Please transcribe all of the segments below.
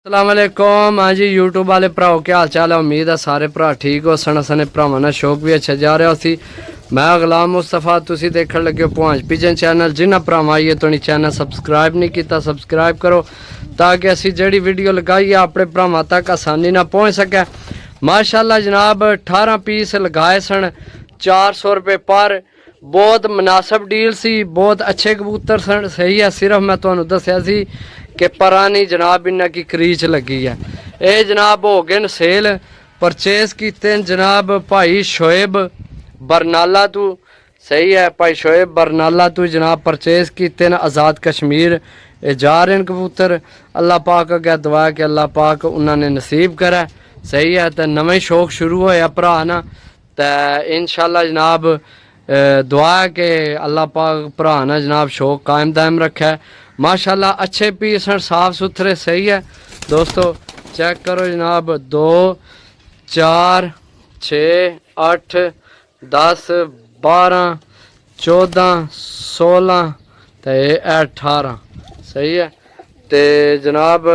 अस्सलाम वालेकुम। हाँ जी यूट्यूब वाले भराओ क्या हाल चाल है। उम्मीद है सारे भरा ठीक हो सन। असने भरावां नाल शौक भी अच्छा जा रहा सी। मैं गुलाम मुस्तफा तुसी देखण लगे हो पुंछ पिजन चैनल। जिन्हां भरावां ये तो चैनल सबसक्राइब नहीं किया सबसक्राइब करो ताकि असी जड़ी वीडियो लगाइए अपने भरावां तक आसानी ना पहुँच सके। माशाल्लाह जनाब 18 पीस लगाए सन 400 रुपये पर। बहुत मुनासिब डील सी, बहुत अच्छे कबूतर सन। सही है, सिर्फ मैं तुहानू दस्या सी कि परानी जनाब इन्ना की क्रीच लगी है। ये जनाब हो गए सेल परचेज किते जनाब भाई शोएब बरनाला तू। सही है, भाई शोएब बरनाला तू जनाब परचेज किते आज़ाद कश्मीर। ये जा रहे हैं कबूतर। अल्लाह पाक अगे दुआ कि अल्लाह पाक उन्होंने नसीब करे। सही है, तो नवा शौक शुरू होया भरा ना, तो इंशाल्लाह जनाब दुआ है कि अल्लाह पाक भरा ना जनाब शौक कायम दायम रखे। माशाल्लाह अच्छे पीस हैं, साफ सुथरे। सही है दोस्तों, चेक करो जनाब 2 4 6 8 10 12 14 16 तो 18। सही है, तो जनाब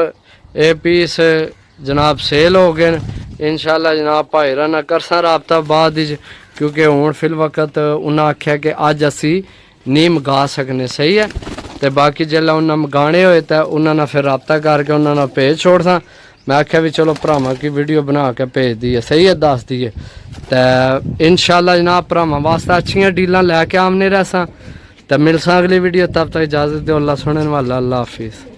ये पीस जनाब सेल हो गए। इंशाल्लाह जनाब भाई ना करसा रबता बाद क्योंकि हूँ फिल वक्त उन्हें आख्या कि अज असी नहीं मंगा सकने। सही है, तो बाकी जिला उन्हें मंगाने होए तो उन्होंने फिर रबता करके उन्होंने भेज छोड़सा। मैं आख्या भी चलो भरावां की वीडियो बना के भेज दी है। सही है, दस दिए तो इंशाल्लाह जनाब भरावां वास्ते अच्छियाँ डीलां लैके आमने रहसा। तो मिलसा अगली वीडियो, तब तक इजाज़त दो। अल्लाह सुनने वाला, अल्लाह हाफिज़।